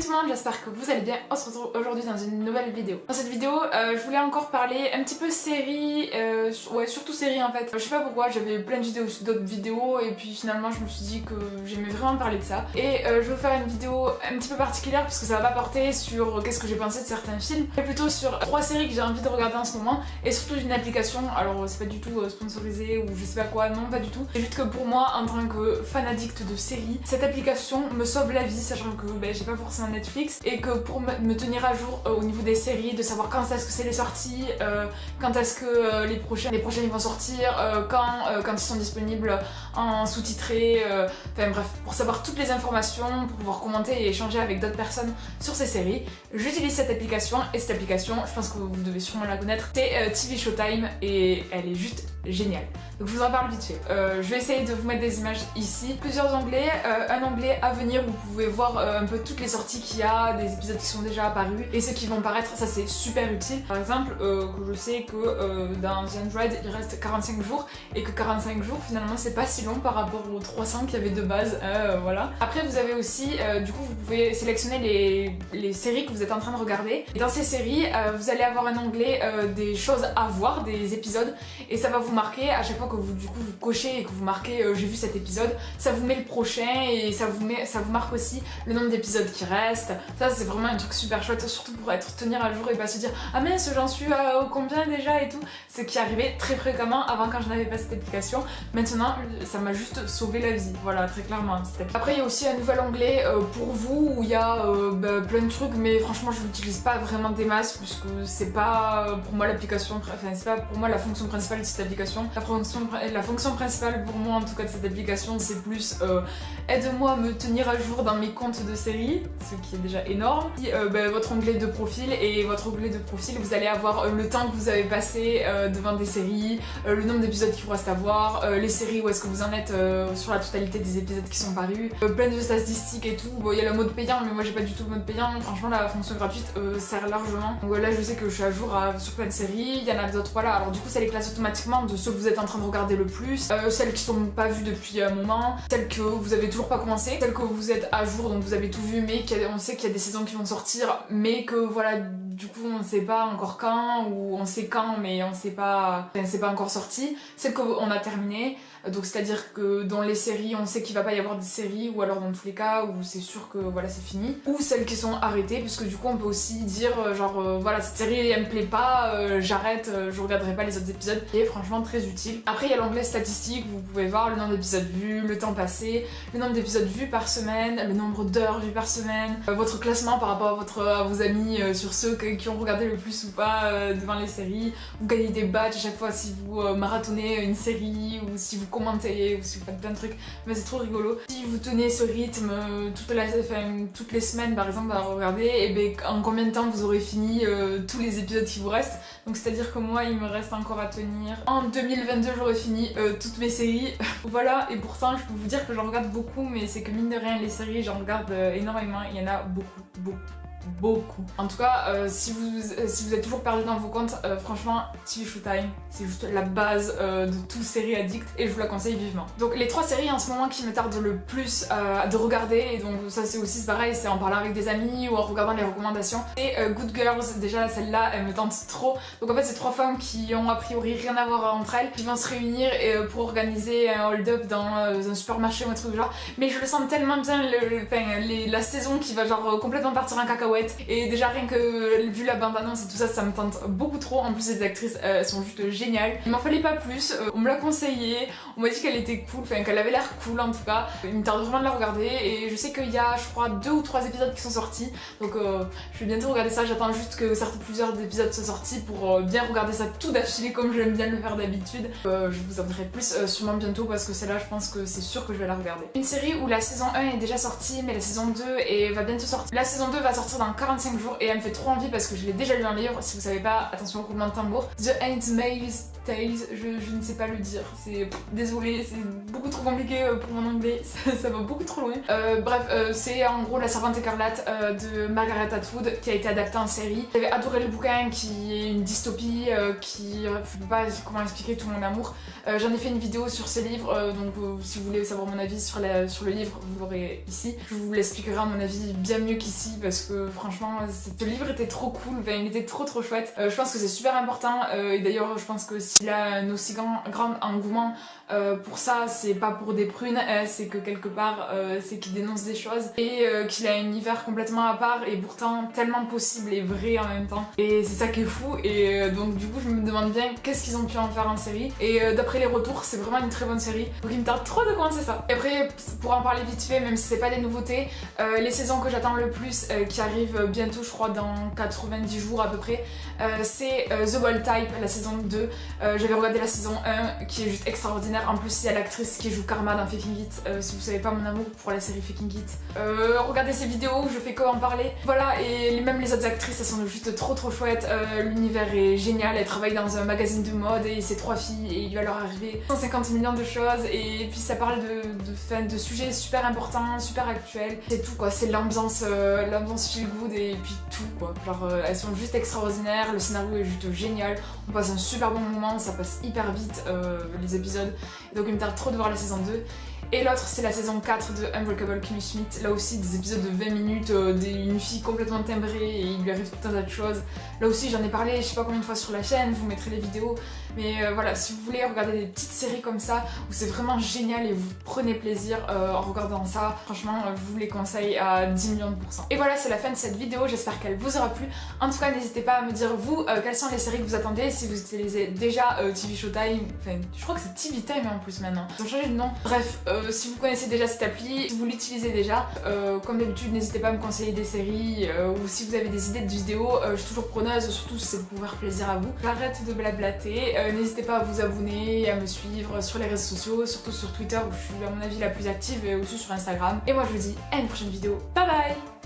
tout le monde, j'espère que vous allez bien. On se retrouve aujourd'hui dans une nouvelle vidéo. Dans cette vidéo, je voulais encore parler un petit peu série, ouais surtout série en fait. Je sais pas pourquoi, j'avais plein de vidéos, d'autres vidéos et puis finalement je me suis dit que j'aimais vraiment parler de ça. Et je vais faire une vidéo un petit peu particulière parce que ça va pas porter sur qu'est-ce que j'ai pensé de certains films, mais plutôt sur 3 séries que j'ai envie de regarder en ce moment et surtout d'une application. Alors c'est pas du tout sponsorisé ou je sais pas quoi, non pas du tout. C'est juste que pour moi, en tant que fan addict de séries, cette application me sauve la vie, sachant que j'ai pas forcément Netflix et que pour me tenir à jour au niveau des séries, de savoir quand est-ce que c'est les sorties, quand est-ce que les prochains ils vont sortir, quand ils sont disponibles en sous-titré, enfin bref, pour savoir toutes les informations, pour pouvoir commenter et échanger avec d'autres personnes sur ces séries, j'utilise cette application et cette application, je pense que vous devez sûrement la connaître, c'est TV Showtime et elle est juste géniale. Donc je vous en parle vite fait. Je vais essayer de vous mettre des images ici, plusieurs onglets, un onglet à venir où vous pouvez voir un peu toutes les sorties qu'il y a, des épisodes qui sont déjà apparus et ceux qui vont paraître, ça c'est super utile. Par exemple, que je sais que dans The Android il reste 45 jours et que 45 jours finalement c'est pas si long par rapport aux 300 qu'il y avait de base, voilà. Après vous avez aussi, du coup vous pouvez sélectionner les séries que vous êtes en train de regarder et dans ces séries vous allez avoir un onglet des choses à voir, des épisodes et ça va vous marquer à chaque fois que vous cochez et que vous marquez j'ai vu cet épisode, ça vous met le prochain et ça vous marque aussi le nombre d'épisodes qui restent. Ça c'est vraiment un truc super chouette, surtout pour tenir à jour et pas se dire ah mince j'en suis à combien déjà et tout, ce qui arrivait très fréquemment avant quand je n'avais pas cette application. Maintenant ça m'a juste sauvé la vie, voilà, très clairement. Après il y a aussi un nouvel onglet pour vous où il y a plein de trucs, mais franchement je l'utilise pas vraiment des masses puisque c'est pas pour moi l'application, enfin c'est pas pour moi la fonction principale de cette application. La fonction principale pour moi en tout cas de cette application c'est plus aide-moi à me tenir à jour dans mes comptes de séries, ce qui est déjà énorme. Puis, votre onglet de profil, et votre onglet de profil vous allez avoir le temps que vous avez passé devant des séries, le nombre d'épisodes qu'il vous reste à voir, les séries où est-ce que vous en êtes sur la totalité des épisodes qui sont parus, plein de statistiques et tout. Bon il y a le mode payant mais moi j'ai pas du tout le mode payant, franchement la fonction gratuite sert largement. Donc là je sais que je suis à jour sur plein de séries, il y en a d'autres voilà, alors du coup ça les classe automatiquement de ceux que vous êtes en train de regarder le plus, celles qui sont pas vues depuis un moment, celles que vous avez toujours pas commencé, celles que vous êtes à jour donc vous avez tout vu mais on sait qu'il y a des saisons qui vont sortir mais que voilà du coup on sait pas encore quand, ou on sait quand mais on sait pas, c'est pas encore sorti, celles qu'on a terminées. Donc c'est à dire que dans les séries on sait qu'il va pas y avoir des séries, ou alors dans tous les cas où c'est sûr que voilà c'est fini, ou celles qui sont arrêtées puisque du coup on peut aussi dire genre voilà cette série elle me plaît pas, j'arrête, je regarderai pas les autres épisodes, et franchement très utile. Après il y a l'onglet statistiques, vous pouvez voir le nombre d'épisodes vus, le temps passé, le nombre d'épisodes vus par semaine, le nombre d'heures vues par semaine, votre classement par rapport à vos amis sur ceux qui ont regardé le plus ou pas devant les séries. Vous gagnez des badges à chaque fois si vous marathonnez une série ou si vous commentez ou si vous faites plein de trucs, mais c'est trop rigolo. Si vous tenez ce rythme toutes les semaines par exemple à regarder, et ben en combien de temps vous aurez fini tous les épisodes qui vous restent. Donc c'est à dire que moi il me reste encore à tenir, en 2022 j'aurais fini toutes mes séries. Voilà, et pourtant je peux vous dire que j'en regarde beaucoup, mais c'est que mine de rien les séries j'en regarde énormément, il y en a beaucoup. En tout cas, si vous êtes toujours perdu dans vos comptes, franchement, TV Showtime, c'est juste la base de toute série addict et je vous la conseille vivement. Donc les 3 séries en ce moment qui me tardent le plus de regarder, et donc ça c'est aussi pareil, c'est en parlant avec des amis ou en regardant les recommandations, c'est Good Girls. Déjà celle-là, elle me tente trop. Donc en fait c'est 3 femmes qui ont a priori rien à voir entre elles, qui vont se réunir pour organiser un hold-up dans un supermarché ou un truc du genre. Mais je le sens tellement bien, la saison qui va genre complètement partir en cacahuète. Et déjà rien que vu la bande-annonce et tout ça, ça me tente beaucoup trop. En plus les actrices elles sont juste géniales. Il m'en fallait pas plus, on me l'a conseillé, on m'a dit qu'elle était cool, enfin qu'elle avait l'air cool en tout cas. Il me tarde vraiment de la regarder et je sais qu'il y a je crois 2 ou 3 épisodes qui sont sortis. Donc je vais bientôt regarder ça, j'attends juste que plusieurs épisodes soient sortis pour bien regarder ça tout d'affilée comme j'aime bien le faire d'habitude. Je vous en dirai plus sûrement bientôt parce que celle-là je pense que c'est sûr que je vais la regarder. Une série où la saison 1 est déjà sortie mais la saison 2 va bientôt sortir. La saison 2 va sortir dans 45 jours et elle me fait trop envie parce que je l'ai déjà lu en livre. Si vous savez pas, attention au roulement de tambour. The Handmaid's Tales, je ne sais pas le dire, désolée, c'est beaucoup trop compliqué pour mon anglais, ça va beaucoup trop loin. Bref, c'est en gros La Servante écarlate de Margaret Atwood qui a été adaptée en série. J'avais adoré le bouquin qui est une dystopie, je sais pas comment expliquer tout mon amour. J'en ai fait une vidéo sur ce livre, donc si vous voulez savoir mon avis sur le livre, vous l'aurez ici. Je vous l'expliquerai à mon avis bien mieux qu'ici parce que franchement, ce livre était trop cool, enfin, il était trop chouette. Je pense que c'est super important et d'ailleurs je pense que s'il a un aussi grand engouement pour ça, c'est pas pour des prunes, c'est que quelque part c'est qu'il dénonce des choses et qu'il a un univers complètement à part et pourtant tellement possible et vrai en même temps. Et c'est ça qui est fou et donc du coup je me demande bien qu'est-ce qu'ils ont pu en faire en série et d'après les retours c'est vraiment une très bonne série donc il me tarde trop de commencer ça. Et après pour en parler vite fait, même si c'est pas des nouveautés, les saisons que j'attends le plus qui arrivent bientôt je crois dans 90 jours à peu près, c'est The Bold Type, la saison 2. J'avais regardé la saison 1 qui est juste extraordinaire. En plus, il y a l'actrice qui joue Karma dans Faking It. Si vous savez pas mon amour pour la série Faking It, regardez ces vidéos, je fais que en parler. Voilà, et même les autres actrices, elles sont juste trop chouettes. L'univers est génial. Elles travaillent dans un magazine de mode et c'est 3 filles et il va leur arriver 150 millions de choses. Et puis ça parle de sujets super importants, super actuels. C'est tout quoi, c'est l'ambiance feel good et puis tout quoi. Genre elles sont juste extraordinaires. Le scénario est juste génial. On passe un super bon moment, ça passe hyper vite les épisodes. Donc il me tarde trop de voir la saison 2. Et l'autre c'est la saison 4 de Unbreakable Kimmy Schmidt. Là aussi des épisodes de 20 minutes, une fille complètement timbrée et il lui arrive tout un tas de choses. Là aussi j'en ai parlé je sais pas combien de fois sur la chaîne, je vous mettrai les vidéos. Mais voilà, si vous voulez regarder des petites séries comme ça où c'est vraiment génial et vous prenez plaisir en regardant ça, franchement je vous les conseille à 10 millions de %. Et voilà, c'est la fin de cette vidéo, j'espère qu'elle vous aura plu. En tout cas n'hésitez pas à me dire vous quelles sont les séries que vous attendez, si vous utilisez déjà TV Showtime, enfin je crois que c'est TV Time en plus maintenant, ils ont changé de nom. Bref, si vous connaissez déjà cette appli, si vous l'utilisez déjà, comme d'habitude n'hésitez pas à me conseiller des séries ou si vous avez des idées de vidéos, je suis toujours preneuse, surtout si c'est pour faire plaisir à vous. J'arrête de blablater, n'hésitez pas à vous abonner et à me suivre sur les réseaux sociaux, surtout sur Twitter où je suis à mon avis la plus active et aussi sur Instagram. Et moi je vous dis à une prochaine vidéo, bye bye.